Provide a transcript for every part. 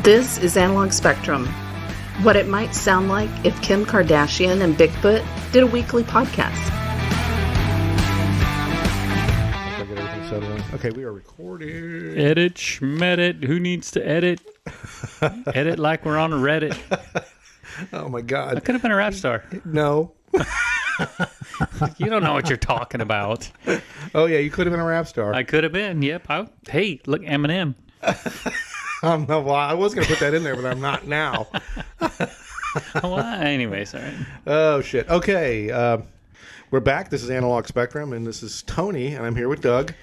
This is Analog Spectrum. What it might sound like if Kim Kardashian and Bigfoot did a weekly podcast. Okay, we are recording. Edit, schmedit. Who needs to edit? Edit like we're on a Reddit. Oh my God. I could have been a rap star. No. You don't know what you're talking about. Oh yeah, you could have been a rap star. I could have been. Yep. Hey, look, Eminem. No, well, I was going to put that in there, but I'm not now. Well, anyways, all right. Oh shit. Okay, we're back. This is Analog Spectrum, and this is Tony, and I'm here with Doug.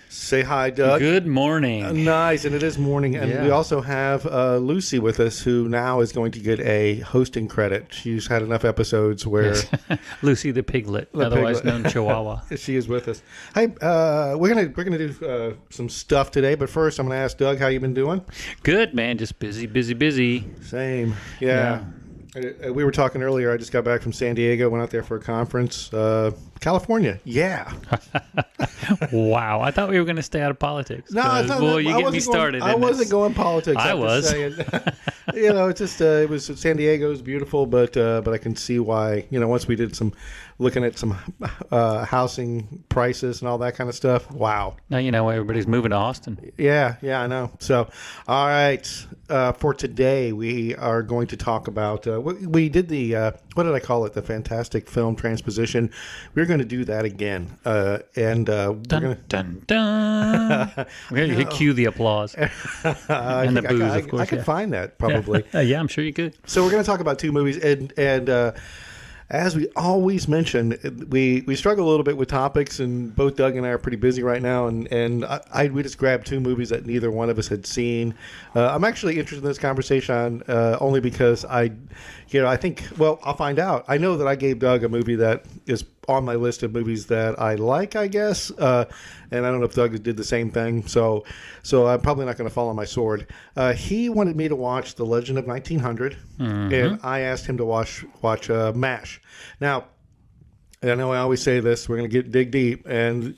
Say hi, Doug. Good morning. Nice, and it is morning, and Yeah. we also have Lucy with us, who now is going to get a hosting credit. She's had enough episodes where Lucy the Piglet, otherwise known Chihuahua. she is with us. Hey, we're gonna do some stuff today, but first I'm gonna ask Doug how you been doing. Good, man. Just busy. Same, yeah. We were talking earlier. I just got back from San Diego. Went out there for a conference. California, yeah. Wow. I thought we were going to stay out of politics. No, it's not. Boy, you get me Going, started. I wasn't going politics. I was. You know, it's just it was San Diego is beautiful, but I can see why. You know, once we did some looking at some housing prices and all that kind of stuff. Wow. Now you know why everybody's moving to Austin. Yeah, I know. So, all right, for today we are going to talk about. We did the what did I call it? The fantastic film Transposition. We're going to do that again, and we're going to Dun dun. We're going to cue the applause and the booze, of course. I could find that probably. Yeah, I'm sure you could. So we're going to talk about two movies, and as we always mention, we struggle a little bit with topics, and both Doug and I are pretty busy right now, and we just grabbed two movies that neither one of us had seen. I'm actually interested in this conversation only because I think, well, I'll find out. I know that I gave Doug a movie that is on my list of movies that I like, I guess, and I don't know if Doug did the same thing, so I'm probably not going to fall on my sword. He wanted me to watch The Legend of 1900, and I asked him to watch MASH. Now, I know I always say this, we're going to dig deep, and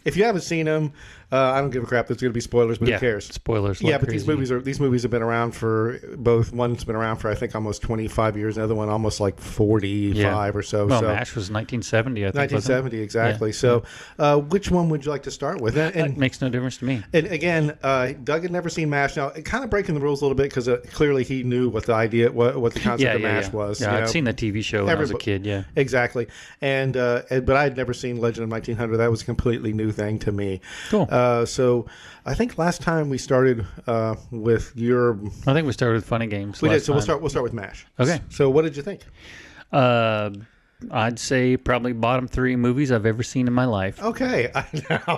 if you haven't seen them, I don't give a crap. There's going to be spoilers, but who cares? Spoilers. Yeah, but these movies have been around for both. One's been around for I think almost 25 years. The other one almost like 45 or so. Well, MASH was 1970. I think. 1970, exactly. Yeah. So, which one would you like to start with? And it makes no difference to me. And again, Doug had never seen MASH. Now, kind of breaking the rules a little bit because clearly he knew what the idea, what the concept of MASH was. Yeah, I'd seen the TV show when I was a kid. Yeah, exactly. And but I had never seen Legend of 1900. That was a completely new thing to me. Cool. So I think last time we started with your. I think we started with funny games. We did. So we'll start with MASH. Okay. So what did you think? I'd say probably bottom 3 movies I've ever seen in my life. Okay.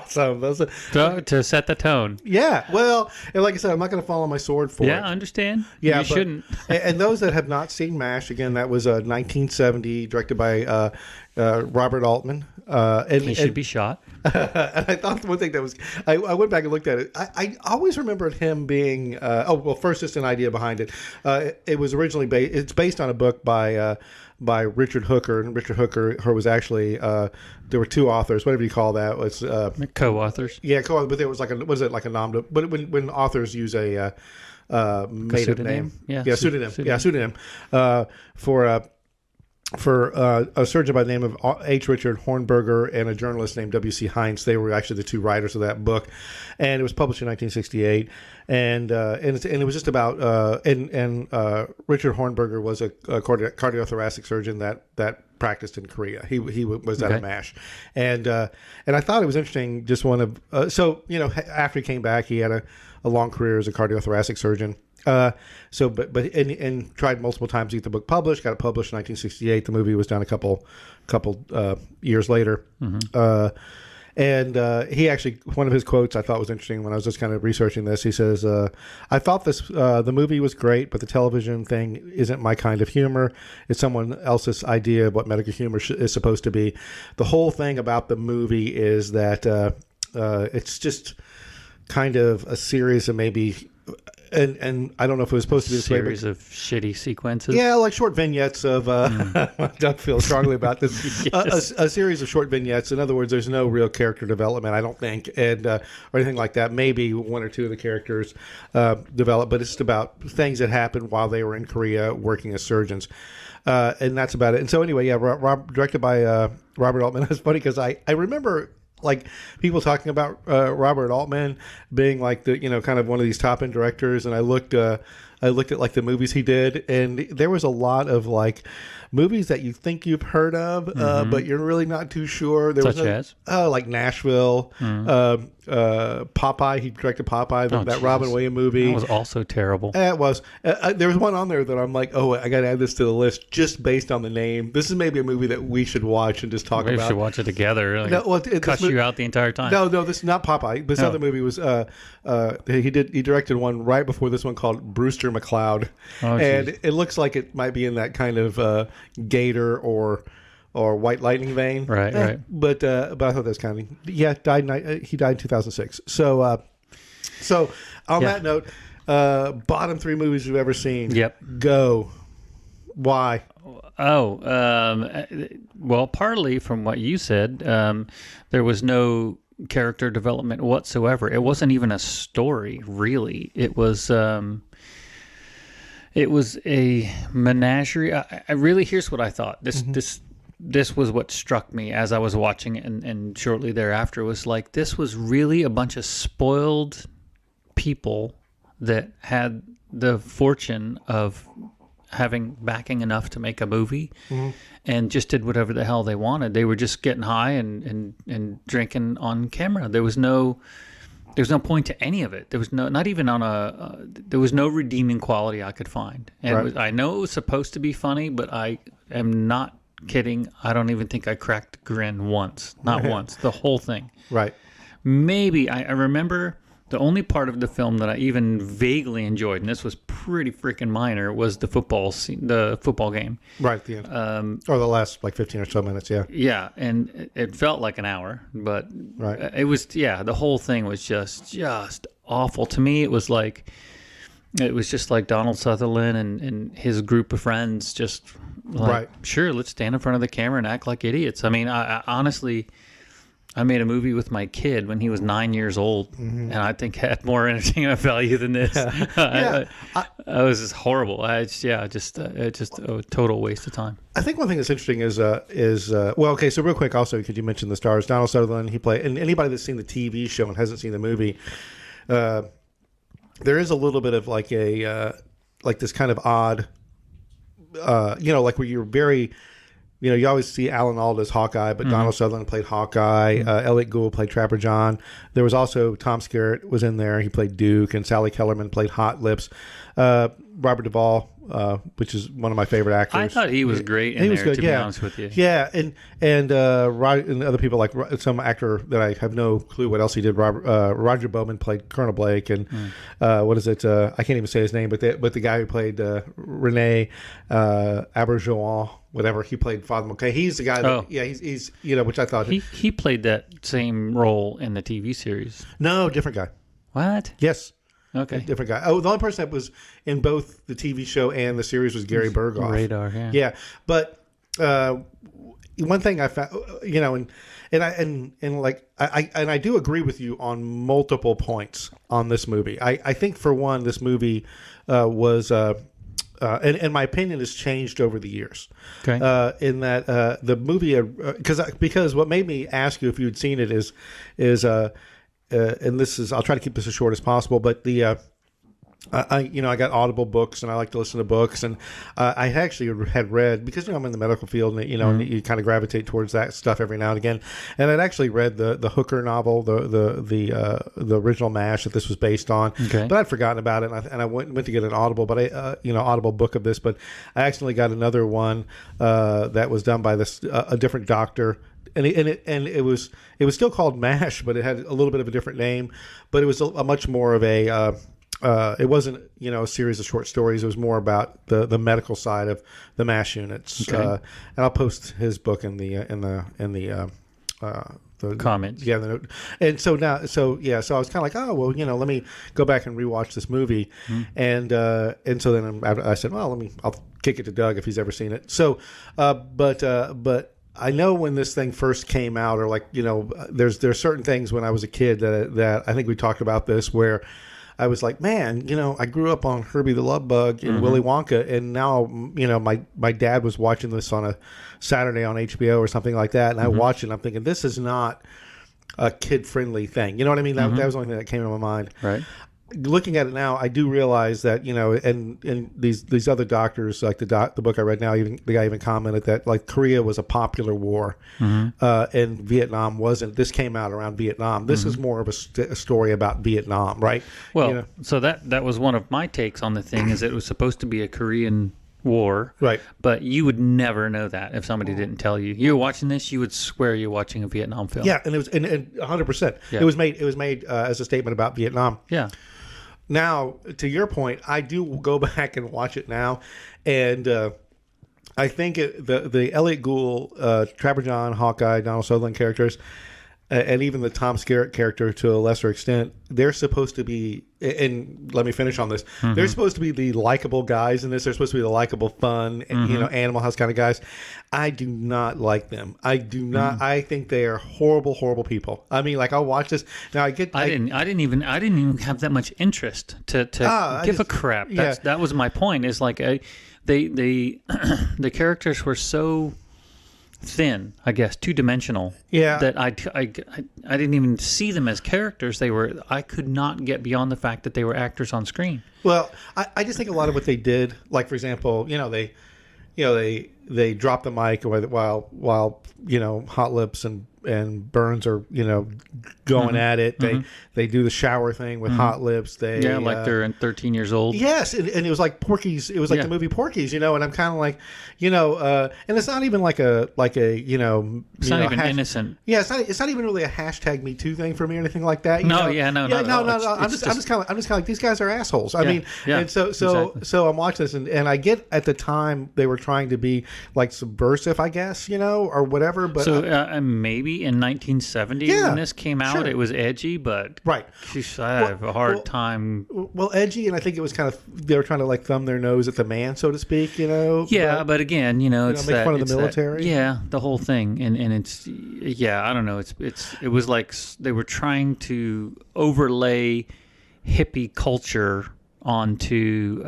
So those are, to set the tone. Yeah. Well, and like I said, I'm not going to fall on my sword for it. Yeah, I understand. Yeah, you shouldn't. And those that have not seen MASH, again, that was 1970, directed by Robert Altman. He should be shot. And I thought the one thing that was, I went back and looked at it. I always remembered him being. First, just an idea behind it. It was originally it's based on a book by Richard Hooker, and Richard Hooker was actually there were two authors, whatever you call that, was co-authors. Yeah, co-authors, but there was like a nom. But when authors use a made up name, pseudonym for a surgeon by the name of H. Richard Hornberger and a journalist named W.C. Heinz. They were actually the two writers of that book, and it was published in 1968. And it was just about Richard Hornberger was a cardiothoracic surgeon that practiced in Korea. He was at a MASH, and I thought it was interesting. Just one of after he came back, he had a long career as a cardiothoracic surgeon. But tried multiple times to get the book published. Got it published in 1968. The movie was done a couple years later. And he actually, one of his quotes I thought was interesting when I was just kind of researching this. He says, "I thought the movie was great, but the television thing isn't my kind of humor. It's someone else's idea of what medical humor is supposed to be. The whole thing about the movie is that it's just kind of a series of maybe." and I don't know if it was supposed to be this way, Series of shitty sequences. yeah, like short vignettes of. Doug feels strongly about this. Yes. A series of short vignettes. In other words, there's no real character development, I don't think, and or anything like that. Maybe one or two of the characters develop, but it's just about things that happened while they were in Korea working as surgeons, and that's about it. And so anyway, yeah, directed by Robert Altman. It's funny because I remember. Like people talking about Robert Altman being like the kind of one of these top end directors, and I looked at like the movies he did, and there was a lot of like movies that you think you've heard of, but you're really not too sure. Such as like Nashville, Popeye. He directed Popeye, that Robin Williams movie. That was also terrible. It was. There was one on there that I'm like, oh, I got to add this to the list just based on the name. This is maybe a movie that we should watch and just talk about. We should watch it together. Like, No, well, cuss you out the entire time. No, this is not Popeye. This other movie was he directed one right before this one called Brewster McCloud, and it looks like it might be in that kind of Gator or White Lightning vein. Right. But I thought that was kind of he died in 2006. So on that note, bottom 3 movies you've ever seen. Yep. Go. Why? Well, partly from what you said, there was no character development whatsoever. It wasn't even a story, really. It was a menagerie. I really, here's what I thought. This was what struck me as I was watching it, and shortly thereafter was like, this was really a bunch of spoiled people that had the fortune of having backing enough to make a movie and just did whatever the hell they wanted. They were just getting high and drinking on camera. There was no point to any of it. There was not even on there was no redeeming quality I could find. And I know it was supposed to be funny, but I am not kidding. I don't even think I cracked a grin once. Not once. The whole thing. Right. Maybe I remember the only part of the film that I even vaguely enjoyed, and this was pretty freaking minor, was the football scene, the football game. Right at the end. Or the last like 15 or so minutes, yeah. Yeah, and it felt like an hour, but it was, the whole thing was just awful. To me, it was just like Donald Sutherland and his group of friends just like, sure, let's stand in front of the camera and act like idiots. I mean, I honestly... I made a movie with my kid when he was 9 years old, and I think had more entertainment value than this. It was just horrible. Just a total waste of time. I think one thing that's interesting is well, okay. So real quick, also, because you mentioned the stars, Donald Sutherland, he played, and anybody that's seen the TV show and hasn't seen the movie, there is a little bit of like like this kind of odd, like where you're very. You always see Alan Alda as Hawkeye, but Donald Sutherland played Hawkeye. Elliot Gould played Trapper John. There was also Tom Skerritt was in there. He played Duke, and Sally Kellerman played Hot Lips. Robert Duvall, which is one of my favorite actors. I thought he was great in there, to be honest with you. Yeah, and other people like some actor that I have no clue what else he did. Roger Bowman played Colonel Blake, and what is it? I can't even say his name, but the guy who played Rene Auberjonois, whatever, he played Father McKay. He's the guy that, he's which I thought he played that same role in the TV series. No, different guy. What? Yes. Okay. Different guy. Oh, the only person that was in both the TV show and the series was Gary Berghoff. Radar, yeah. Yeah, but one thing I found, I do agree with you on multiple points on this movie. I think for one, this movie was, and my opinion has changed over the years. Okay. In that the movie, because what made me ask you if you'd seen it is. And this is, I'll try to keep this as short as possible, but I got Audible books and I like to listen to books, and I actually had read, because I'm in the medical field, and and you kind of gravitate towards that stuff every now and again, and I'd actually read the Hooker novel, the original MASH that this was based on, but I'd forgotten about it, and I went to get an Audible, but Audible book of this, but I accidentally got another one that was done by this a different doctor. And it was still called MASH, but it had a little bit of a different name. But it was a much more of a it wasn't a series of short stories. It was more about the medical side of the MASH units. And I'll post his book in the the comments. Yeah, and so now, so I was kind of like, oh well, let me go back and rewatch this movie, and so then I said, well, I'll kick it to Doug if he's ever seen it. So, but I know when this thing first came out, or there's certain things when I was a kid that I think we talked about this where I was like, man, I grew up on Herbie the Love Bug and Willy Wonka, and now, my dad was watching this on a Saturday on HBO or something like that, and I watched it, and I'm thinking, this is not a kid-friendly thing. You know what I mean? That was the only thing that came to my mind. Right. Looking at it now, I do realize that, and these other doctors, like the book I read now, the guy even commented that like Korea was a popular war, and Vietnam wasn't. This came out around Vietnam. This is more of a story about Vietnam, right? Well, so that was one of my takes on the thing, is it was supposed to be a Korean war, right? But you would never know that if somebody didn't tell you. You were watching this, you would swear you're watching a Vietnam film. Yeah, and it was and 100%. Yeah. It was made as a statement about Vietnam. Yeah. Now, to your point, I do go back and watch it now, and I think the Elliot Gould, Trapper John, Hawkeye, Donald Sutherland characters, and even the Tom Skerritt character to a lesser extent, they're supposed to be, and let me finish on this, they're supposed to be the likable guys in this. They're supposed to be the likable, fun, Animal House kind of guys. I do not like them. I do not. I think they are horrible, horrible people. I mean, like, I'll watch this now. I didn't even have that much interest to give a crap. That was my point. Is like the characters were so thin, I guess, two-dimensional. Yeah. That I didn't even see them as characters. I could not get beyond the fact that they were actors on screen. Well, I just think a lot of what they did, like for example, they drop the mic while Hot Lips and Burns are going at it. They do the shower thing with Hot Lips. Like they're 13 years old. Yes, and it was like Porky's. It was like the movie Porky's, and I'm kind of like, and it's not even like a it's not even innocent. Yeah, it's not even really a hashtag Me Too thing for me or anything like that. No. I'm just kind of like, these guys are assholes. I mean, and so exactly. I'm watching this, and I get at the time they were trying to be like subversive, I guess, or whatever. But maybe in 1970 when this came out, it was edgy, but right. I have a hard time. Well, edgy, and I think it was kind of, they were trying to like thumb their nose at the man, so to speak. Yeah, but again, it's make fun of the military. The whole thing, and it's I don't know. It was like they were trying to overlay hippie culture onto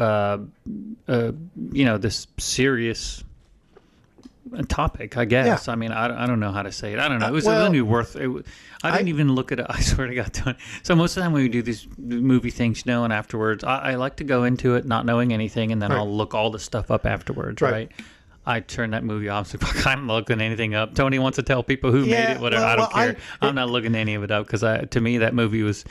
this serious topic, I guess. Yeah. I mean, I don't know how to say it. I don't know. It was a movie worth it. I didn't even look at it. I swear to God. So most of the time when we do these movie things, and afterwards, I like to go into it not knowing anything, and then I'll look all the stuff up afterwards, right? I turn that movie off. So I'm not looking anything up. Tony wants to tell people who made it, whatever. I don't care. I'm not looking any of it up because to me that movie was.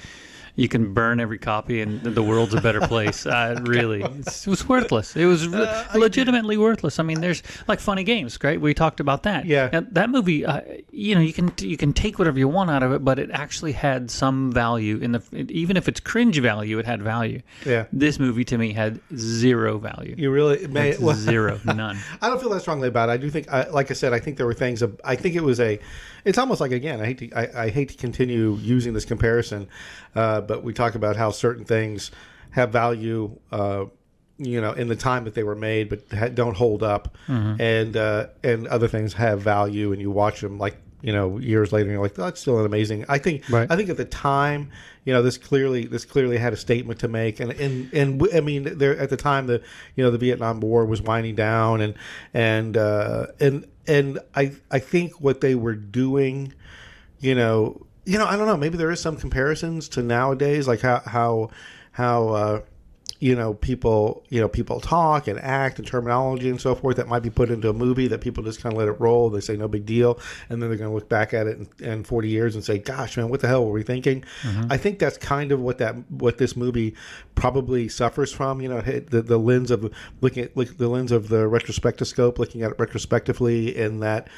You can burn every copy, and the world's a better place. Really, it was worthless. It was legitimately worthless. I mean, there's like Funny Games, right? We talked about that. Yeah. And that movie, you can take whatever you want out of it, but it actually had some value even if it's cringe value, it had value. Yeah. This movie to me had zero value. You really made zero, none. I don't feel that strongly about it. I do think, like I said, I think there were things. I think it was it's almost like, again, I hate to continue using this comparison. But we talk about how certain things have value, in the time that they were made, but don't hold up, and other things have value, and you watch them like years later, and you're like, oh, that's still an amazing. I think at the time, this clearly had a statement to make, and I mean, there at the time the Vietnam War was winding down, and I think what they were doing, I don't know. Maybe there is some comparisons to nowadays, like how people talk and act and terminology and so forth that might be put into a movie that people just kind of let it roll. They say no big deal, and then they're going to look back at it in 40 years and say, "Gosh, man, what the hell were we thinking?" I think that's kind of what this movie probably suffers from. The lens of looking at the lens of the retrospectoscope, looking at it retrospectively, in that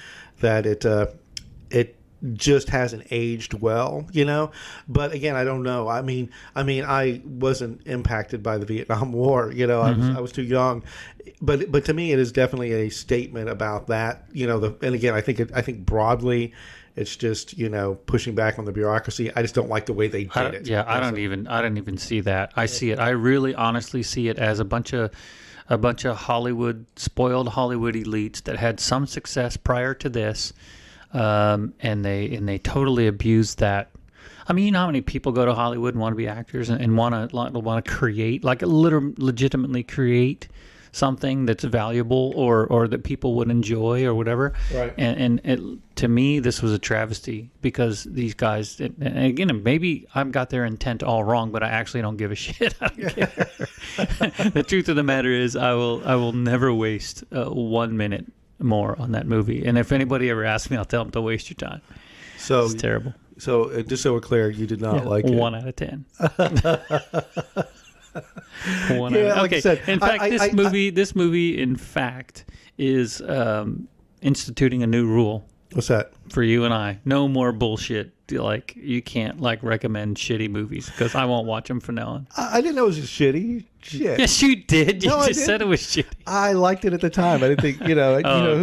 it just hasn't aged well, But again, I don't know. I mean, I wasn't impacted by the Vietnam War. I was too young. But to me, it is definitely a statement about that. And again, I think broadly, It's just, pushing back on the bureaucracy. I just don't like the way they did it. Yeah, I don't even see that. I see it. I really honestly see it as a bunch of spoiled Hollywood elites that had some success prior to this, and they totally abused that. I mean, you know how many people go to Hollywood and want to be actors and want to create, like legitimately create something that's valuable or that people would enjoy or whatever. Right. And to me, this was a travesty because these guys, and again, maybe I've got their intent all wrong, but I actually don't give a shit. I don't care. The truth of the matter is I will never waste 1 minute more on that movie. And if anybody ever asks me, I'll tell them to waste your time. So it's terrible. So just so we're clear, you did not like it. 1 out of 10. Like I said, in fact, this movie, in fact, is instituting a new rule. What's that? For you and I, no more bullshit. Like you can't recommend shitty movies because I won't watch them from now on. I didn't know it was shitty. Shit. Yes, you did. You just said it was shitty. I liked it at the time. I didn't think, who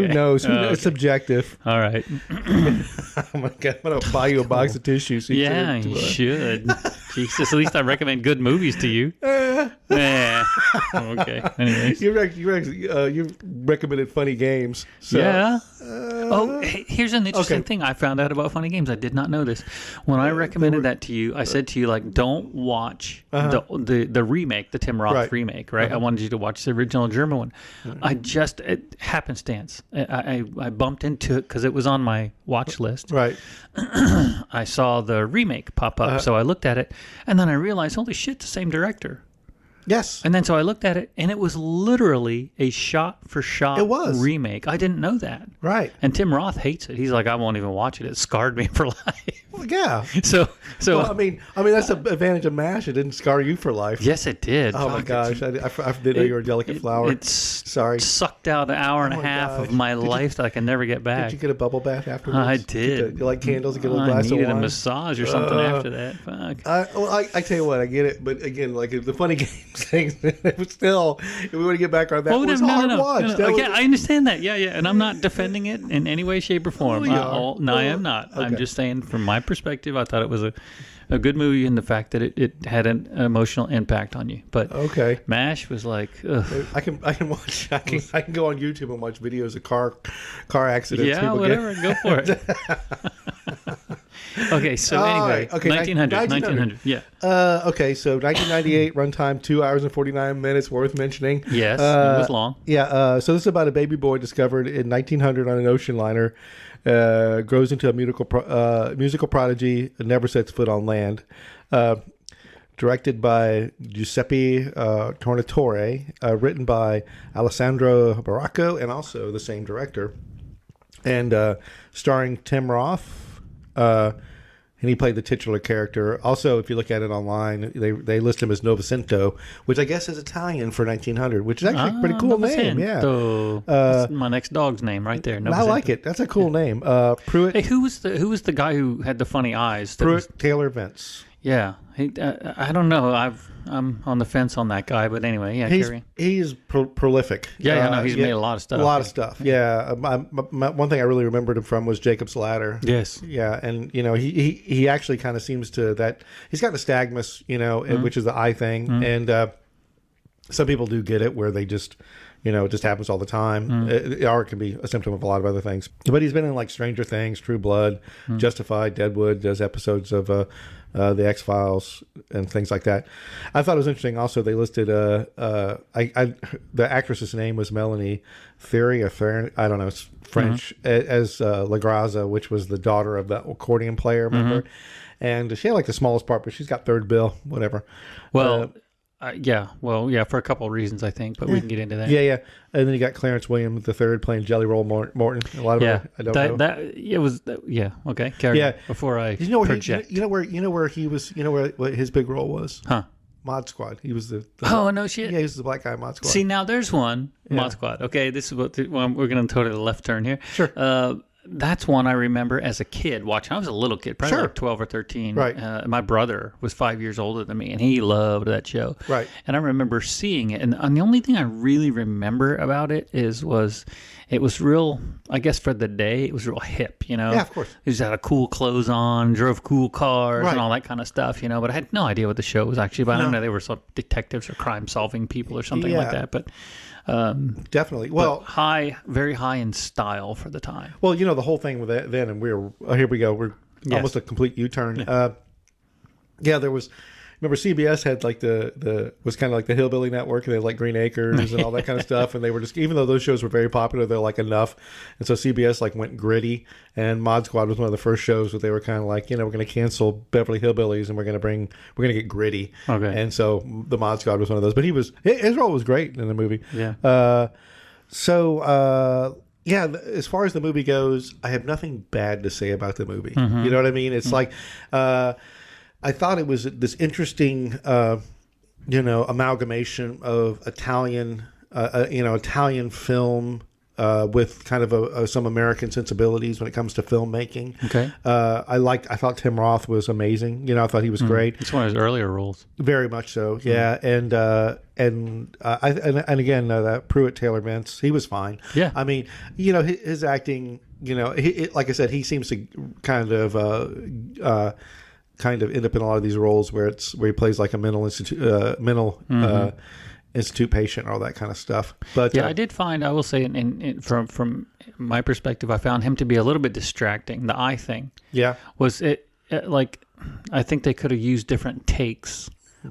knows? It's subjective. All right. I'm going to buy you a box of tissues. So you should. Jesus, at least I recommend good movies to you. Okay. Anyways. You recommended funny games. So. Yeah. Here's an interesting thing I found out about funny games. I did not know this. When I recommended that to you, I said to you, don't watch the remake, the Tim Roth remake, right? I wanted you to watch the original German one. Happenstance. I bumped into it because it was on my watch list. Right. I saw the remake pop up, so I looked at it, and then I realized, holy shit, the same director. Yes. And then so I looked at it, and it was literally a shot-for-shot remake. I didn't know that. Right. And Tim Roth hates it. He's like, I won't even watch it. It scarred me for life. Well, yeah. So well, I mean that's the advantage of MASH. It didn't scar you for life. Yes, it did. Oh my gosh, I didn't know you were a delicate flower. Sorry. Sucked out an hour and a half of my life that I can never get back. Did you get a bubble bath afterwards? I did. You like candles? You get a little glass of wine? I needed a massage or something after that. Fuck. I tell you what, I get it, but again, like the funny games things, it was still. If we want to get back on that, it was hard watch. Yeah, I understand that. Yeah, and I'm not defending it in any way, shape, or form. No, I am not. Okay. I'm just saying, from my perspective, I thought it was a good movie in the fact that it had an emotional impact on you. But MASH was like, ugh. I can watch. I can go on YouTube and watch videos of car accidents. Yeah, whatever. Go for it. Okay, so anyway, 1900. Yeah. Okay, so 1998 runtime, 2 hours and 49 minutes, worth mentioning. Yes, it was long. Yeah. So this is about a baby boy discovered in 1900 on an ocean liner. Grows into a musical prodigy and never sets foot on land. Directed by Giuseppe Tornatore, written by Alessandro Baracco, and also the same director, and starring Tim Roth. And he played the titular character. Also, if you look at it online, they list him as Novecento, which I guess is Italian for 1900, which is actually a pretty cool name. Yeah, that's my next dog's name right there. Novecento. I like it. That's a cool name. Pruitt. Hey, who was the guy who had the funny eyes? Pruitt Taylor Vince. Yeah, I don't know. I'm on the fence on that guy, but anyway, yeah. He's prolific. Yeah, I know he's made a lot of stuff. A lot of stuff. Yeah, one thing I really remembered him from was Jacob's Ladder. Yes. Yeah, and he actually kind of seems to that he's got nystagmus, which is the eye thing, and some people do get it where they just. It just happens all the time. Or it can be a symptom of a lot of other things. But he's been in like Stranger Things, True Blood, Justified, Deadwood, does episodes of the X-Files and things like that. I thought it was interesting. Also, they listed the actress's name was Melanie Thierry or Thierry, I don't know, it's French, as La Graza, which was the daughter of the accordion player, remember? And she had like the smallest part, but she's got third bill, whatever. Well... for a couple of reasons, I think, but we can get into that. Yeah. And then you got Clarence Williams III playing Jelly Roll Morton. A lot of it, I don't know. It was, okay. Carry on before I project. You know where he was, what his big role was? Huh. Mod Squad. He was the oh, no shit. Yeah, he was the black guy in Mod Squad. See, now there's one, Mod Squad. Okay, this is we're going to go to the left turn here. Sure. that's one I remember as a kid watching. I was a little kid, probably Sure. like 12 or 13. Right. My brother was 5 years older than me, and he loved that show. Right. And I remember seeing it, and the only thing I really remember about it was it was real, I guess for the day, it was real hip, you know? Yeah, of course. He just had cool clothes on, drove cool cars, Right. and all that kind of stuff, you know? But I had no idea what the show was actually about. I No. don't know, they were some detectives or crime-solving people or something like Yeah. that, but... Definitely. Well, very high in style for the time. Well, the whole thing with that then, and here we go. We're almost a complete U-turn. There was. Remember, CBS had like was kind of like the Hillbilly Network, and they had like Green Acres and all that kind of stuff. And they were just, even though those shows were very popular, they're like enough. And so CBS like went gritty, and Mod Squad was one of the first shows where they were kind of like, we're going to cancel Beverly Hillbillies, and we're going to get gritty. Okay. And so the Mod Squad was one of those. But his role was great in the movie. Yeah. As far as the movie goes, I have nothing bad to say about the movie. You know what I mean? It's like, I thought it was this interesting, amalgamation of Italian film with kind of some American sensibilities when it comes to filmmaking. Okay. I thought Tim Roth was amazing. I thought he was great. It's one of his earlier roles. Very much so. Yeah. And again, that Pruitt Taylor Vince, he was fine. Yeah. I mean, his acting, like I said, he seems to kind of end up in a lot of these roles where he plays like a mental institute patient, all that kind of stuff. But I did find, I will say, from my perspective, I found him to be a little bit distracting. The eye thing, was it like, I think they could have used different takes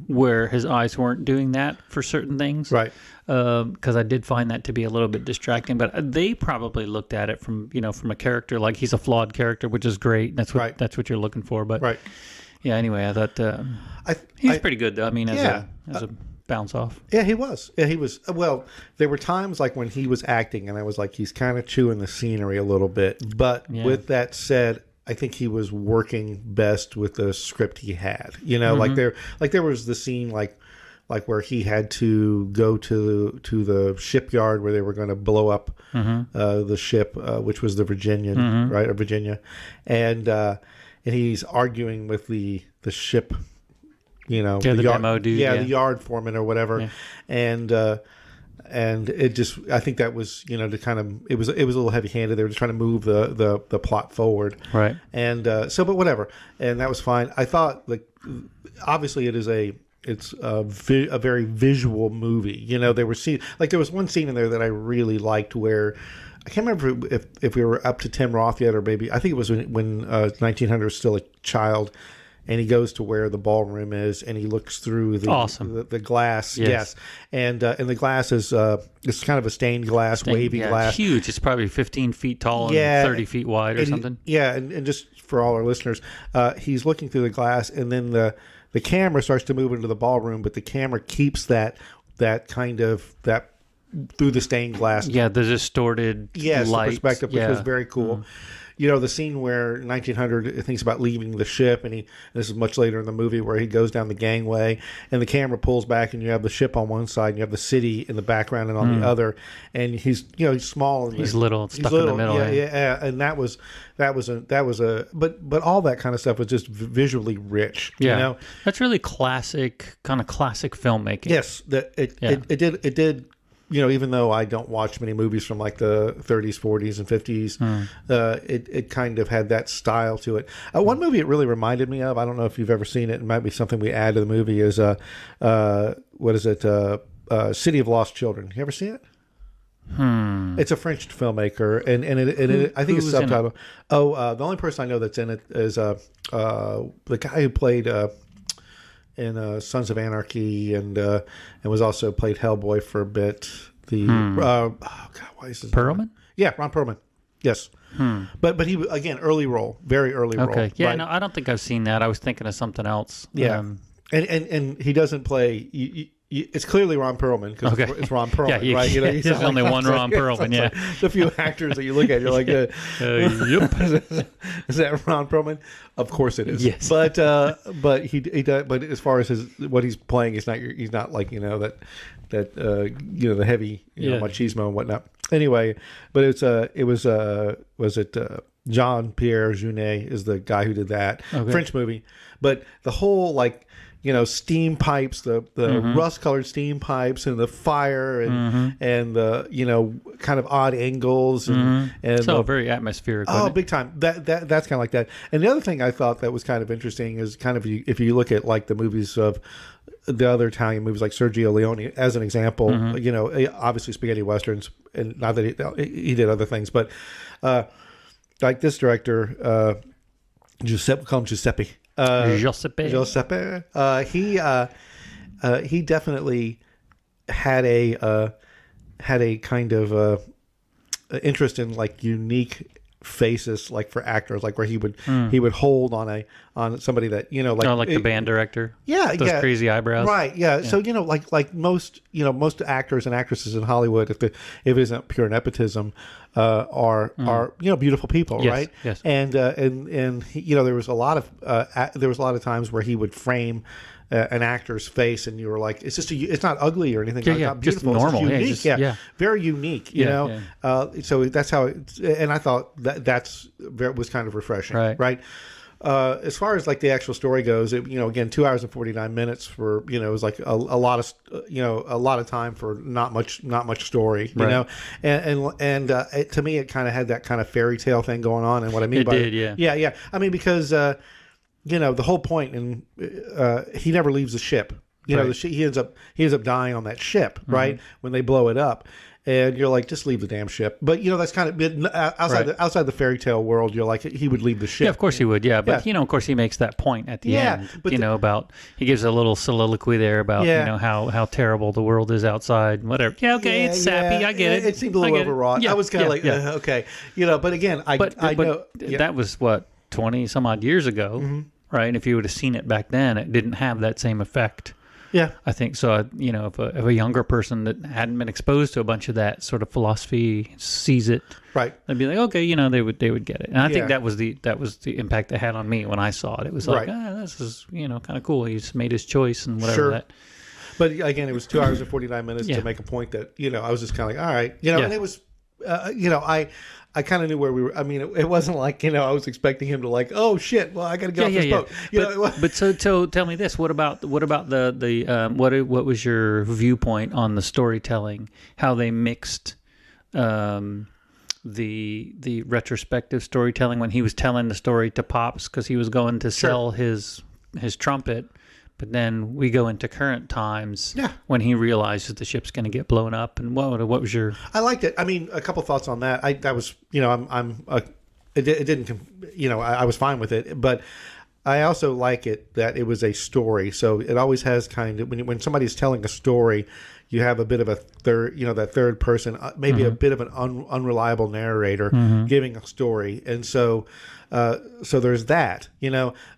where his eyes weren't doing that for certain things, right? Because I did find that to be a little bit distracting. But they probably looked at it from a character, like he's a flawed character, which is great. That's what you're looking for. But right. Yeah. Anyway, I thought he was pretty good, though. I mean, as a bounce off. Yeah, he was. Yeah, he was. Well, there were times like when he was acting, and I was like, he's kind of chewing the scenery a little bit. But with that said, I think he was working best with the script he had. Like there was the scene like where he had to go to the shipyard where they were going to blow up the ship, which was the Virginian, right, or Virginia, and he's arguing with the ship. The yard, demo dude, the yard foreman or whatever, and it just, I think that was, to kind of, it was a little heavy handed. They were just trying to move the plot forward, right? And but whatever, and that was fine. I thought, like, obviously it's a very visual movie. There was one scene in there that I really liked where, I can't remember if we were up to Tim Roth yet, or maybe, I think it was when 1900 was still a child. And he goes to where the ballroom is, and he looks through the glass. Yes. And the glass is it's kind of a stained glass, wavy glass. Huge. It's probably 15 feet tall and 30 feet wide or something. And just for all our listeners, he's looking through the glass, and then the camera starts to move into the ballroom, but the camera keeps that kind of that through the stained glass. Yeah, the distorted light. The perspective, which was very cool. The scene where 1900 thinks about leaving the ship, and this is much later in the movie, where he goes down the gangway, and the camera pulls back, and you have the ship on one side, and you have the city in the background and on the other, and he's small, and he's little, stuck in the middle. Yeah, and that was but all that kind of stuff was just visually rich. Yeah, that's really classic filmmaking. Yes, it did. Even though I don't watch many movies from like the 30s, 40s, and 50s, it kind of had that style to it. One movie it really reminded me of, I don't know if you've ever seen it, it might be something we add to the movie, is what is it? City of Lost Children. You ever see it? It's a French filmmaker, and I think it's subtitled. The only person I know that's in it is the guy who played in Sons of Anarchy, and was also played Hellboy for a bit. Why is his Perlman? name? Yeah, Ron Perlman. Yes. But he, again, early role, very early role. Okay. Yeah, right? no, I don't think I've seen that. I was thinking of something else. Yeah. And he doesn't play. It's clearly Ron Perlman because it's Ron Perlman, right? There's only one Ron Perlman. Yeah, there's a few actors that you look at, you're like, yep. Is that Ron Perlman? Of course it is. Yes, but he does. But as far as what he's playing, he's not like the heavy machismo and whatnot. Anyway, but was it Jean Pierre Jeunet is the guy who did that French movie, but the whole steam pipes, the rust colored steam pipes and the fire and the kind of odd angles and so very atmospheric. Oh, big time. That's kind of like that. And the other thing I thought that was kind of interesting is kind of if you look at like the movies of the other Italian movies like Sergio Leone as an example, obviously spaghetti westerns, and not that he did other things, but like this director, Giuseppe, we'll call him Giuseppe. Giuseppe. He definitely had a kind of interest in like unique faces, like for actors, like where he would hold on somebody that like the band director. Yeah, those crazy eyebrows. Right. Yeah. So like most actors and actresses in Hollywood, if it isn't pure nepotism, are beautiful people, yes, right? Yes. And there was a lot of times where he would frame an actor's face, and you were like, it's not ugly or anything. It's not beautiful. Just normal. It's just unique. Very unique. You know. So that's how. And I thought that was kind of refreshing. Right. As far as like the actual story goes, again, 2 hours and 49 minutes for it was like a lot of time for not much story, and to me it kind of had that kind of fairy tale thing going on. And what I mean yeah. I mean, because the whole point, and he never leaves the ship. He ends up dying on that ship, right? When they blow it up. And you're like, just leave the damn ship. But that's kind of outside the fairy tale world. You're like, he would leave the ship. Yeah, of course he would. Yeah, but of course he makes that point at the end. But about he gives a little soliloquy there about how terrible the world is outside. Whatever. Yeah, okay, it's sappy. I get it. It seemed a little overwrought. Yeah, I was kind of okay, but again, I know that was what 20 some odd years ago, right? If you would have seen it back then, it didn't have that same effect. Yeah, I think so. If a younger person that hadn't been exposed to a bunch of that sort of philosophy sees it, right, they'd be like, okay, they would get it. And I think that was the impact it had on me when I saw it. It was like, this is kind of cool. He's made his choice and whatever that. But again, it was 2 hours and 49 minutes to make a point that I was just kind of like, all right, and it was, I kind of knew where we were. I mean, it wasn't like, I was expecting him to like, oh shit, well, I got to get off this boat. But so tell me this, what about what was your viewpoint on the storytelling, how they mixed the retrospective storytelling when he was telling the story to Pops because he was going to sell his trumpet. But then we go into current times when he realizes the ship's going to get blown up. And what was your? I liked it. I mean, a couple thoughts on that. I was it didn't I was fine with it, but I also like it that it was a story. So it always has kind of when somebody's telling a story, you have a bit of a third, that third person, maybe a bit of an unreliable narrator giving a story, and so there's that,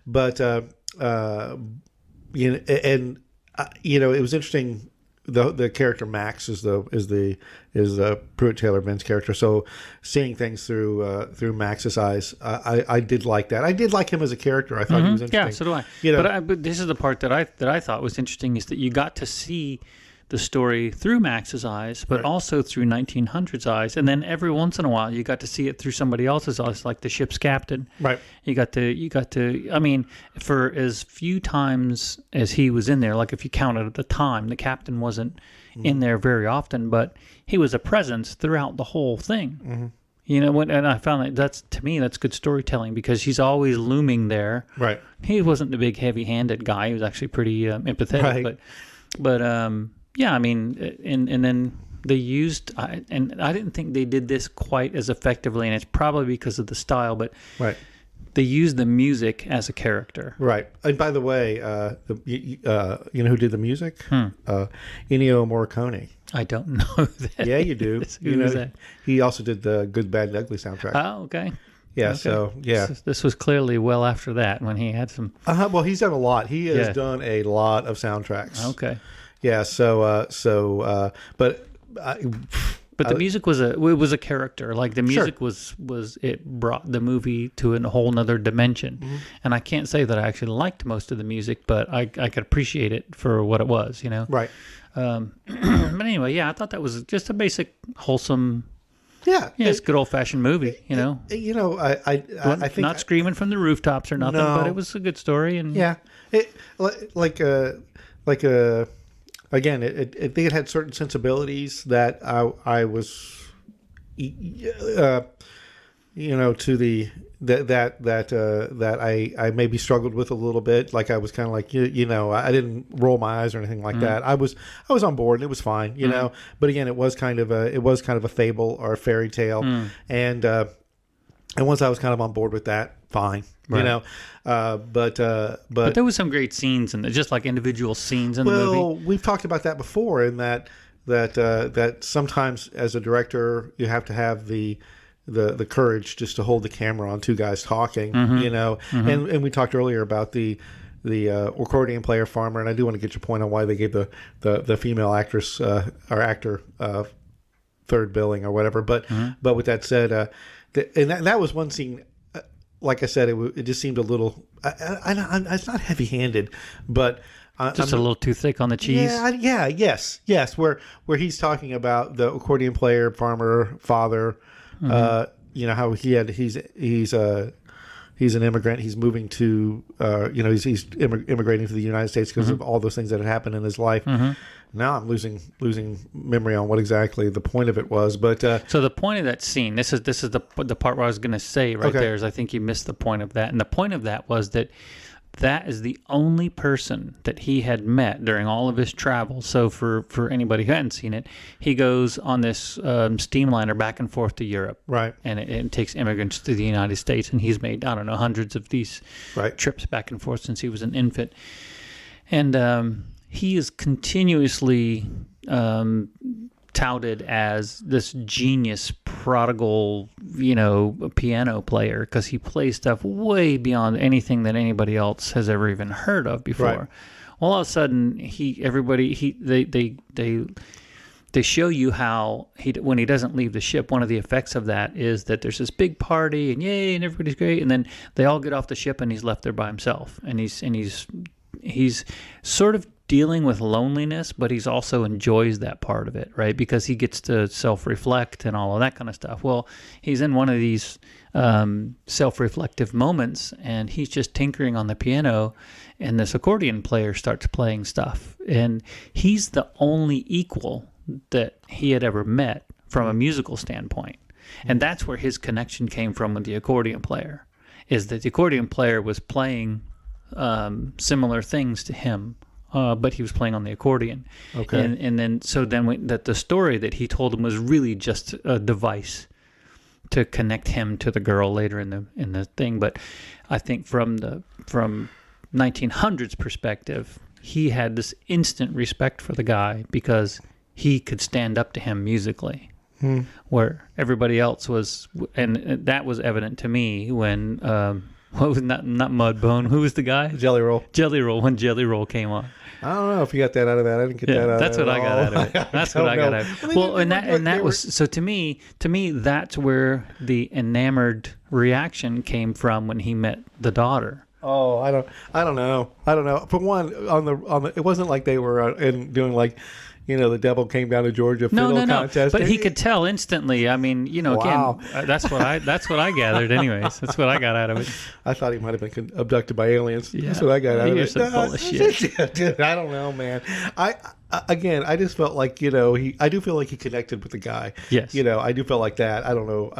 but. It was interesting. The character Max is Pruitt Taylor Ben's character. So seeing things through Max's eyes, I did like that. I did like him as a character. I thought he was interesting. Yeah, so do I. But this is the part that I thought was interesting is that you got to see the story through Max's eyes, but also through 1900's eyes, and then every once in a while you got to see it through somebody else's eyes, like the ship's captain. Right. You got to. I mean, for as few times as he was in there, like if you counted at the time, the captain wasn't in there very often, but he was a presence throughout the whole thing. And I found that's good storytelling because he's always looming there. Right. He wasn't the big heavy-handed guy. He was actually pretty empathetic, right. but. Yeah, I mean, and then they used, and I didn't think they did this quite as effectively, and it's probably because of the style, but they used the music as a character. Right. And by the way, you know who did the music? Ennio Morricone. I don't know that. Yeah, you do. Who is that? He also did the Good, Bad, and Ugly soundtrack. Oh, okay. Yeah, okay. So, yeah. This was clearly well after that when he had some... Well, he's done a lot. He has done a lot of soundtracks. Okay. Yeah, but the music was a character. Like the music was it brought the movie to a whole nother dimension. And I can't say that I actually liked most of the music, but I could appreciate it for what it was, Right. But anyway, I thought that was just a basic wholesome Yeah, it's a good old fashioned movie. I think not screaming from the rooftops or nothing, No. but it was a good story. And yeah, again, I think it had certain sensibilities that I was, to the that I maybe struggled with a little bit. Like I was kind of like I didn't roll my eyes or anything like that. I was on board and it was fine, But again, it was kind of a fable or a fairy tale, and once I was kind of on board with that, fine, Right. But there was some great scenes and just like individual scenes in the movie. well, we've talked about that before, in that sometimes as a director you have to have the courage just to hold the camera on two guys talking, and we talked earlier about the accordion player farmer, and I do want to get your point on why they gave the female actress or actor third billing or whatever. But with that said, and that was one scene. Like I said, it just seemed a little. It's not heavy-handed, but Just a little too thick on the cheese. Yes. Where he's talking about the accordion player, farmer, father. How he's an immigrant. He's moving to he's immigrating to the United States because of all those things that had happened in his life. Now I'm losing memory on what exactly the point of it was, but so the point of that scene, this is the part where I was going to say there is I think you missed the point of that, and the point of that was that is the only person that he had met during all of his travel. So for anybody who hadn't seen it, he goes on this steamliner back and forth to Europe, right, and it takes immigrants to the United States, and he's made hundreds of these trips back and forth since he was an infant, and he is continuously touted as this genius, prodigal, piano player, because he plays stuff way beyond anything that anybody else has ever even heard of before. Right. All of a sudden, they show you how when he doesn't leave the ship, one of the effects of that is that there's this big party and yay, and everybody's great, and then they all get off the ship and he's left there by himself, and he's sort of dealing with loneliness, but he's also enjoys that part of it, right? Because he gets to self-reflect and all of that kind of stuff. Well, he's in one of these self-reflective moments, and he's just tinkering on the piano, and this accordion player starts playing stuff. And he's the only equal that he had ever met from a musical standpoint. And that's where his connection came from with the accordion player, is that the accordion player was playing similar things to him, but he was playing on the accordion. Okay. And then the story that he told him was really just a device to connect him to the girl later in the thing. But I think from 1900's perspective, he had this instant respect for the guy because he could stand up to him musically. Where everybody else was, and that was evident to me when what was not Mudbone? Who was the guy? Jelly Roll. Jelly Roll, when Jelly Roll came on. I don't know if you got that out of that. I didn't get that out that's of what it. I got out of it. That's what I got out of it. Well, and that was so to me that's where the enamored reaction came from when he met the daughter. Oh, I don't know. For one, on the it wasn't like they were doing like, the devil came down to Georgia fiddle contest. But he could tell instantly. I mean, Wow. again, that's what I gathered. Anyways, that's what I got out of it. I thought he might have been abducted by aliens. Yeah. That's what I got out of You're it. so full of shit. Dude, I don't know, man. I just felt like I do feel like he connected with the guy. Yes. I do feel like that. I don't know.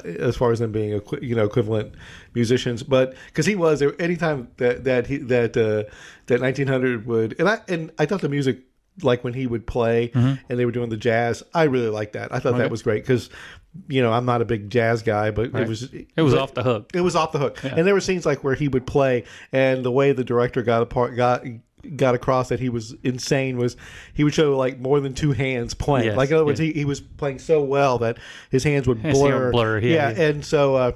As far as them being equivalent musicians, but because he was anytime that 1900 would, and I thought the music, like when he would play and they were doing the jazz, I really liked that. I thought that was great because, I'm not a big jazz guy, but it was off the hook. It was off the hook. Yeah. And there were scenes like where he would play, and the way the director got across that he was insane was he would show like more than two hands playing. Yes, like in other words, he was playing so well that his hands would blur. Yeah. And so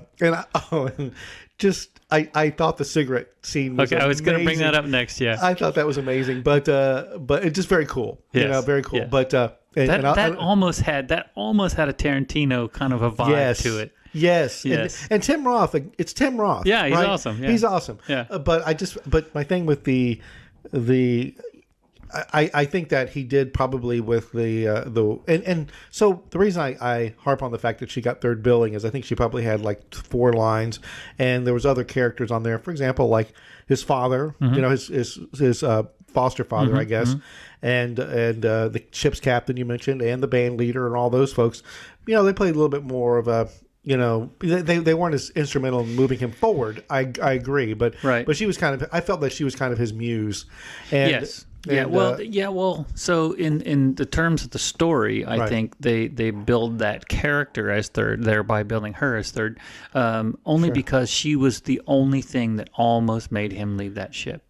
I thought the cigarette scene was okay. I was going to bring amazing. that up next. Yeah, I thought that was amazing, but it's just very cool. Yes. Very cool. Yeah. But that almost had a Tarantino kind of a vibe to it. Yes. And Tim Roth. It's Tim Roth. Yeah, he's right? awesome. Yeah. He's awesome. Yeah. But my thing with the I think that he did probably with and so the reason I harp on the fact that she got third billing is I think she probably had like 4 lines, and there was other characters on there. For example, like his father, his foster father, I guess, and the ship's captain you mentioned, and the band leader, and all those folks. They played a little bit more of a. They weren't as instrumental in moving him forward. I agree, but she was I felt that she was kind of his muse. And, yes. Well. So in the terms of the story, I think they build that character as third, thereby building her as third, only because she was the only thing that almost made him leave that ship.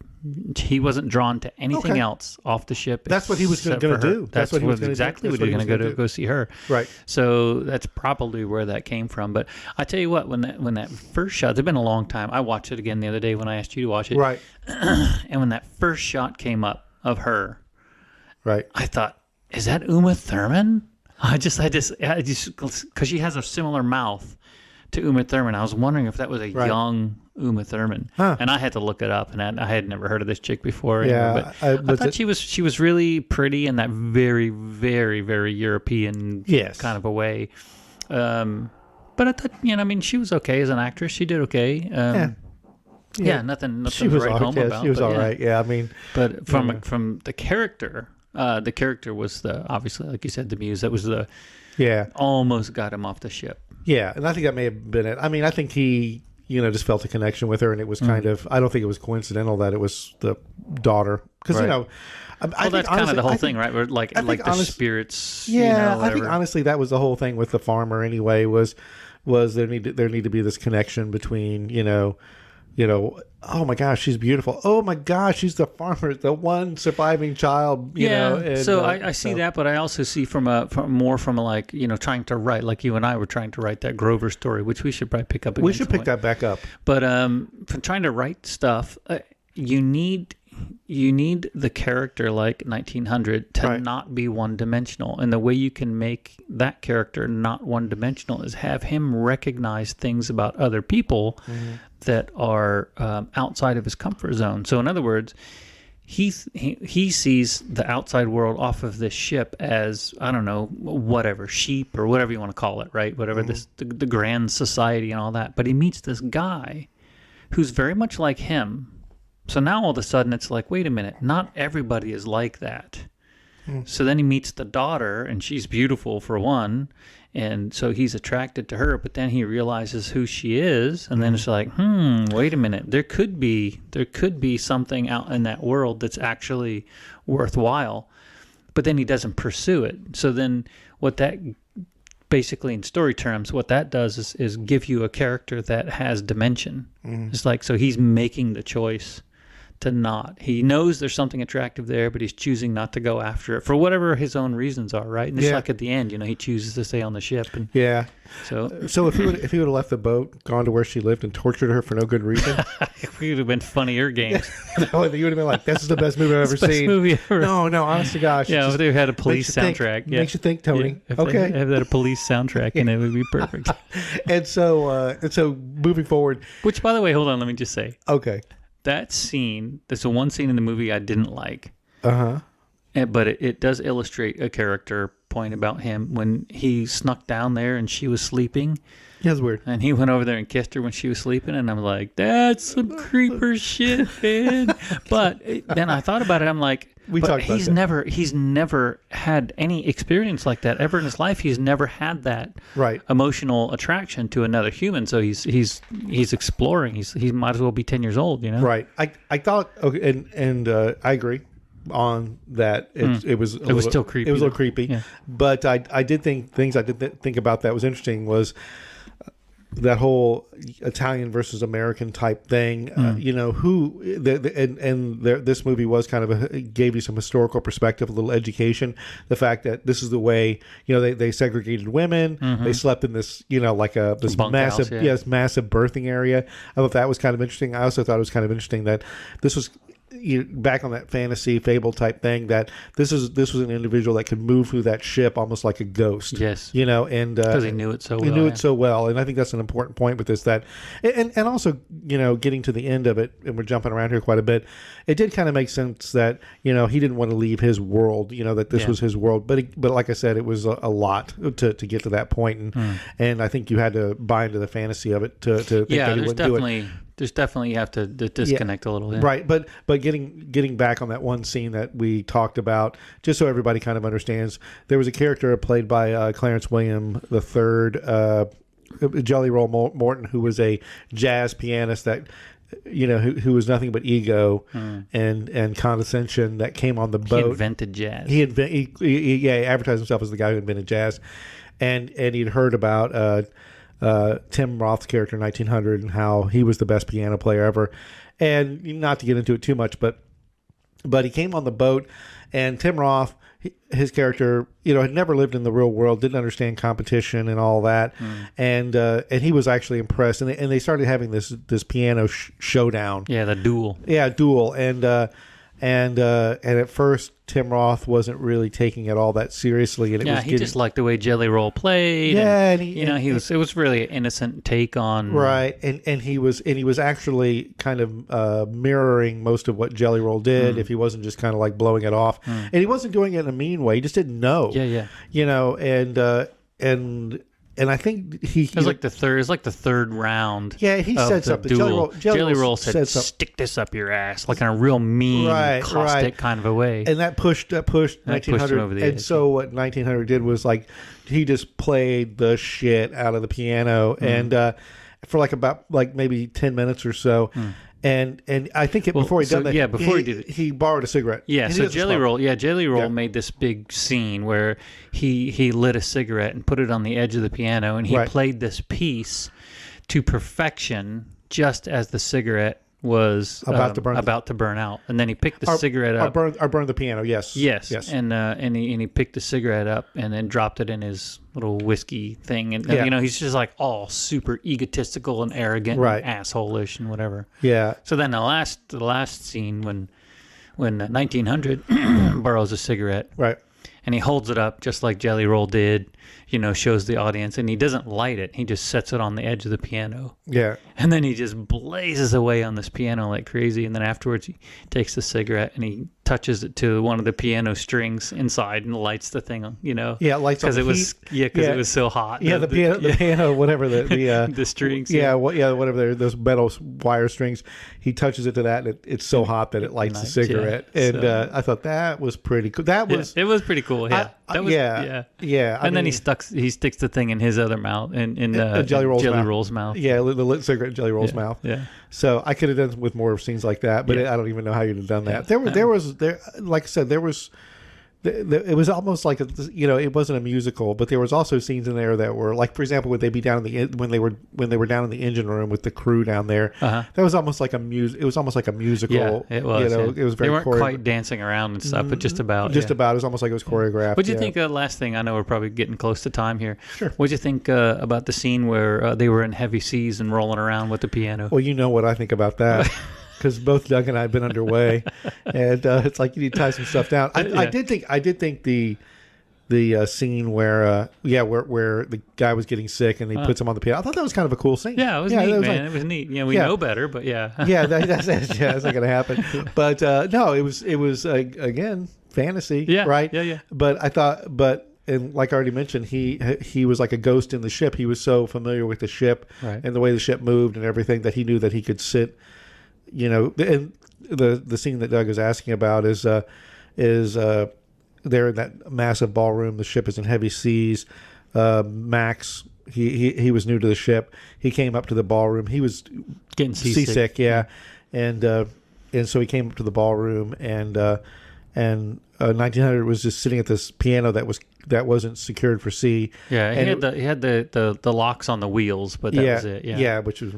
He wasn't drawn to anything else off the ship. That's what he was going to do. That's what he was exactly what he was going to go see her. Right. So that's probably where that came from. But I tell you what, when that first shot, it's been a long time. I watched it again the other day when I asked you to watch it. Right. And when that first shot came up of her, right, I thought, is that Uma Thurman? I just because she has a similar mouth to Uma Thurman. I was wondering if that was a young Uma Thurman, and I had to look it up, and I had never heard of this chick before. Yeah, anyway, but I thought she was really pretty in that very, very, very European kind of a way. But I thought, she was okay as an actress. She did okay. Nothing she was to write home about. She was all right. Yeah, but from the character was obviously, like you said, the muse. That was almost got him off the ship. Yeah, and I think that may have been it. I think he, just felt a connection with her, and it was kind of, I don't think it was coincidental that it was the daughter. Because, that's honestly, kind of the whole thing, right? Where like the spirits. Yeah, I think honestly that was the whole thing with the farmer anyway, was there need to be this connection between, oh my gosh, she's beautiful. Oh my gosh, she's the farmer, the one surviving child. And, so I see that, but I also see from like trying to write, like you and I were trying to write that Grover story, which we should probably pick up. We should pick that back up. But for trying to write stuff, you need the character like 1900 to not be one-dimensional, and the way you can make that character not one-dimensional is have him recognize things about other people that are outside of his comfort zone. So in other words, he sees the outside world off of this ship as, I don't know, whatever, sheep or whatever you want to call it, right? Whatever the grand society and all that. But he meets this guy who's very much like him. So now all of a sudden it's like, wait a minute, not everybody is like that. So then he meets the daughter, and she's beautiful for one, and so he's attracted to her, but then he realizes who she is, and then it's like, wait a minute, there could be something out in that world that's actually worthwhile, but then he doesn't pursue it. So then what that basically, in story terms, what that does is give you a character that has dimension. It's like, so he's making the choice to not. He knows there's something attractive there, but he's choosing not to go after it for whatever his own reasons are, right? And it's like at the end, he chooses to stay on the ship. And So if he would have left the boat, gone to where she lived, and tortured her for no good reason, we would have been funnier games. No, you would have been like, "This is the best movie I've ever seen." Best movie ever. No, honest to gosh. Yeah, if they had a police soundtrack. Makes you think, Tony. If okay, they had a police soundtrack, and it would be perfect. and so moving forward. Which, by the way, hold on, let me just say. Okay. That scene, there's the one scene in the movie I didn't like. But it does illustrate a character point about him when he snuck down there and she was sleeping. Yeah, it's weird. And he went over there and kissed her when she was sleeping, and I'm like, that's some creeper shit, man. But then I thought about it. I'm like, he's never had any experience like that ever in his life. He's never had that emotional attraction to another human. So he's exploring. He might as well be 10 years old, Right. I thought, okay, and I agree on that. It was still creepy. It was a little creepy. Yeah. But I did think think about that was interesting was that whole Italian versus American type thing. This movie was kind of gave you some historical perspective, a little education. The fact that this is the way they segregated women. They slept in this this massive massive birthing area. I thought that was kind of interesting. I also thought it was kind of interesting that this was back on that fantasy fable type thing, that this was an individual that could move through that ship almost like a ghost. Yes. And because he knew it so well. He knew it so well, and I think that's an important point with this. That, and also, getting to the end of it, and we're jumping around here quite a bit. It did kind of make sense that he didn't want to leave his world. That this was his world, but like I said, it was a lot to get to that point, and I think you had to buy into the fantasy of it to think that he wouldn't do it. There's definitely you have to disconnect a little. Yeah. Right, but getting back on that one scene that we talked about, just so everybody kind of understands, there was a character played by Clarence William III, Jelly Roll Morton, who was a jazz pianist that who was nothing but ego and condescension, that came on the boat. He invented jazz. He advertised himself as the guy who invented jazz, and he'd heard about Tim Roth's character in 1900 and how he was the best piano player ever. And not to get into it too much, but he came on the boat, and Tim Roth, his character, had never lived in the real world, didn't understand competition and all that, and he was actually impressed, and they started having this piano showdown. Yeah, the duel. Yeah, duel, and at first Tim Roth wasn't really taking it all that seriously, and he just liked the way Jelly Roll played. Yeah, and it was really an innocent take on and he was actually kind of mirroring most of what Jelly Roll did, if he wasn't just kind of like blowing it off, and he wasn't doing it in a mean way. He just didn't know. And I think it was like the third round. Yeah, he said something. Jelly Roll said, "Stick this up your ass," like in a real mean, caustic kind of a way. And that pushed 1900 over the edge. And so what 1900 did was he just played the shit out of the piano, and for about maybe 10 minutes or so. And I think before he did that, he borrowed a cigarette. Yeah, so Jelly Roll made this big scene where he lit a cigarette and put it on the edge of the piano, and he played this piece to perfection just as the cigarette was about to burn out, and then he picked the cigarette up. Burned the piano. Yes. And he picked the cigarette up and then dropped it in his little whiskey thing, and he's just like all super egotistical and arrogant, and asshole-ish and whatever. Yeah. So then the last scene when 1900 borrows a cigarette, right, and he holds it up just like Jelly Roll did, shows the audience, and he doesn't light it. He just sets it on the edge of the piano. Yeah. And then he just blazes away on this piano like crazy. And then afterwards he takes the cigarette and he touches it to one of the piano strings inside and lights the thing, Yeah, it lights because it was so hot. Yeah, the piano, whatever the the strings. Whatever those metal wire strings. He touches it to that, and it's so hot that it lights the cigarette. Yeah. And I thought that was pretty cool. It was pretty cool. Yeah. And then he sticks the thing in his other mouth, in Jelly Roll's mouth. Yeah, the lit cigarette in Jelly Roll's mouth. Yeah. So I could have done with more scenes like that, but I don't even know how you'd have done that. Like I said, it was almost like it wasn't a musical, but there was also scenes in there that were like, for example, when they were down in the engine room with the crew down there. That was almost like it was almost like a musical. Yeah, it was. It was very. They weren't quite dancing around and stuff, but just about. Just about. It was almost like it was choreographed. What'd you think? Last thing, I know we're probably getting close to time here. Sure. What'd you think about the scene where they were in heavy seas and rolling around with the piano? Well, you know what I think about that. Because both Doug and I have been underway, and it's like you need to tie some stuff down. I did think the scene where the guy was getting sick and he puts him on the piano. I thought that was kind of a cool scene. Yeah, it was neat, man. It was neat. Yeah, we know better, but yeah. That's not going to happen. But no, it was again fantasy. Yeah, right. Yeah. But I thought, and like I already mentioned, he was like a ghost in the ship. He was so familiar with the ship and the way the ship moved and everything that he knew that he could sit. And the scene that Doug is asking about is they're in that massive ballroom. The ship is in heavy seas. Max, he was new to the ship. He came up to the ballroom. He was getting seasick. Yeah, and so he came up to the ballroom, and 1900 was just sitting at this piano that was that wasn't secured for C. Yeah, and he had the locks on the wheels, but that was it. Yeah, which was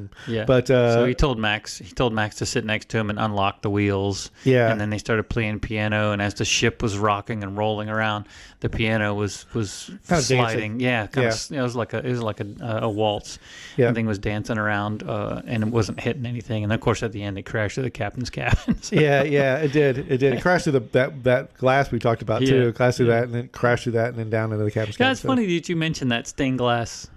But so he told Max to sit next to him and unlock the wheels. Yeah, and then they started playing piano, and as the ship was rocking and rolling around, the piano was kind of sliding. dancing. Yeah, it was like a waltz. Yeah, the thing was dancing around, and it wasn't hitting anything. And of course, at the end, it crashed to the captain's cabin. So. Yeah, it did. It crashed through that glass we talked about too. It crashed through that, and then crashed through that, and then down into the cabin. Yeah, it's funny that you mentioned that stained glass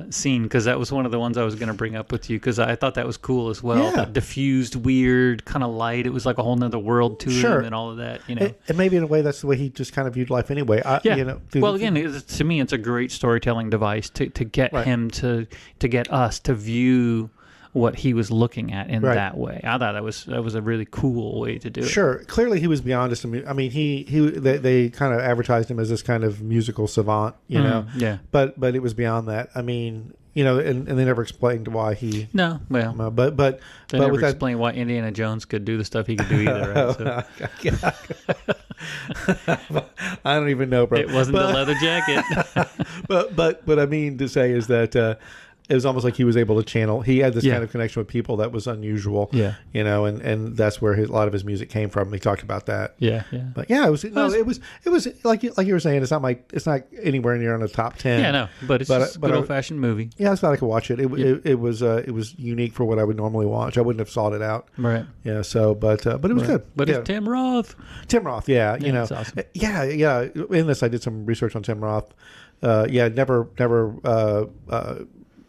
scene, because that was one of the ones I was going to bring up with you, because I thought that was cool as well. Yeah. That diffused, weird kind of light. It was like a whole nother world to him and all of that. And maybe in a way that's the way he just kind of viewed life anyway. To me, it's a great storytelling device to get him to get us to view what he was looking at in that way. I thought that was a really cool way to do it. Sure, clearly he was beyond just. I mean, they kind of advertised him as this kind of musical savant, you know. Yeah. But it was beyond that. I mean, and they never explained why he. No, well, but they never explained why Indiana Jones could do the stuff he could do either. Right? So. I don't even know, bro. It wasn't the leather jacket. but what I mean to say is that. It was almost like he was able to channel. He had this kind of connection with people that was unusual. Yeah, and that's where a lot of his music came from. He talked about that. Yeah. But it was like you were saying. It's not anywhere near on the top 10. Yeah, no, but it's a good old fashioned movie. Yeah, I thought I could watch it. It was unique for what I would normally watch. I wouldn't have sought it out. Right. Yeah. So, but it was good. But it's Tim Roth. Tim Roth. Yeah. It's awesome. Yeah. In this, I did some research on Tim Roth. Never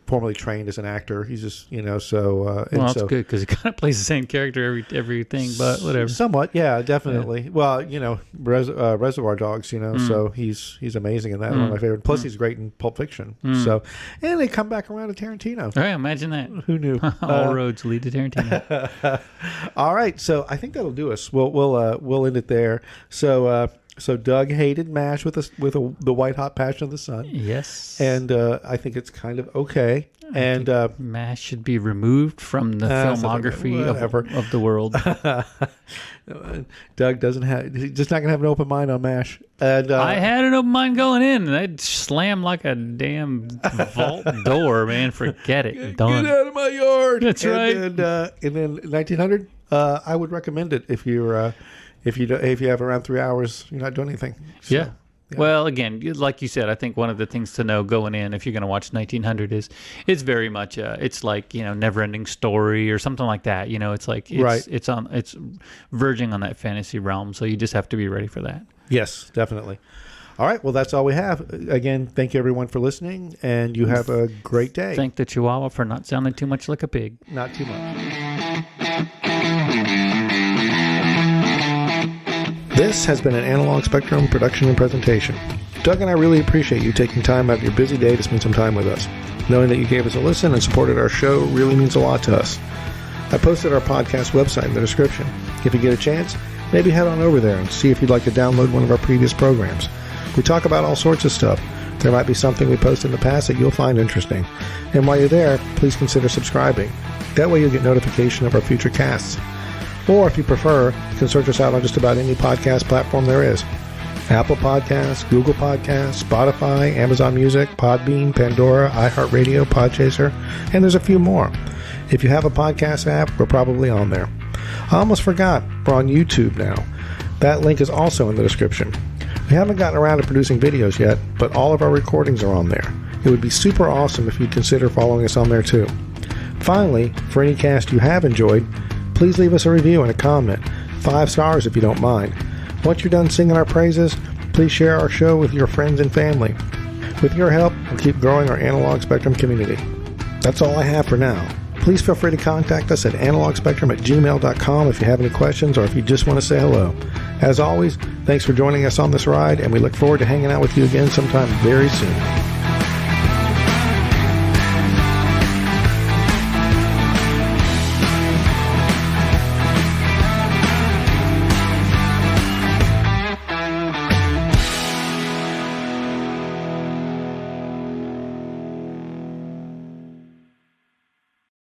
formerly trained as an actor. He's just, so... that's good, because he kind of plays the same character everything, but whatever. Somewhat, yeah, definitely. Yeah. Well, Reservoir Dogs, so he's amazing in that. One of my favorite. Plus, he's great in Pulp Fiction. So, and they come back around to Tarantino. All right, imagine that. Who knew? All roads lead to Tarantino. All right, so I think that'll do us. We'll end it there. So Doug hated MASH with the white hot passion of the sun. Yes, and I think it's kind of okay. And MASH should be removed from the filmography of the world. Doug he's just not gonna have an open mind on MASH. And I had an open mind going in, and I'd slam like a damn vault door, man. Forget it. Done. Get out of my yard. That's right. And then 1900, I would recommend it if you're. If you have around 3 hours, you're not doing anything. So, yeah. Well, again, like you said, I think one of the things to know going in, if you're going to watch 1900, is it's very much it's like Never-Ending Story or something like that. It's like it's verging on that fantasy realm. So you just have to be ready for that. Yes, definitely. All right. Well, that's all we have. Again, thank you everyone for listening, and you have a great day. Thank the Chihuahua for not sounding too much like a pig. Not too much. This has been an Analog Spectrum production and presentation. Doug and I really appreciate you taking time out of your busy day to spend some time with us. Knowing that you gave us a listen and supported our show really means a lot to us. I posted our podcast website in the description. If you get a chance, maybe head on over there and see if you'd like to download one of our previous programs. We talk about all sorts of stuff. There might be something we posted in the past that you'll find interesting. And while you're there, please consider subscribing. That way you'll get notification of our future casts. Or if you prefer, you can search us out on just about any podcast platform there is. Apple Podcasts, Google Podcasts, Spotify, Amazon Music, Podbean, Pandora, iHeartRadio, Podchaser, and there's a few more. If you have a podcast app, we're probably on there. I almost forgot, we're on YouTube now. That link is also in the description. We haven't gotten around to producing videos yet, but all of our recordings are on there. It would be super awesome if you'd consider following us on there too. Finally, for any cast you have enjoyed, please leave us a review and a comment. 5 stars if you don't mind. Once you're done singing our praises, please share our show with your friends and family. With your help, we'll keep growing our Analog Spectrum community. That's all I have for now. Please feel free to contact us at analogspectrum@gmail.com if you have any questions or if you just want to say hello. As always, thanks for joining us on this ride, and we look forward to hanging out with you again sometime very soon.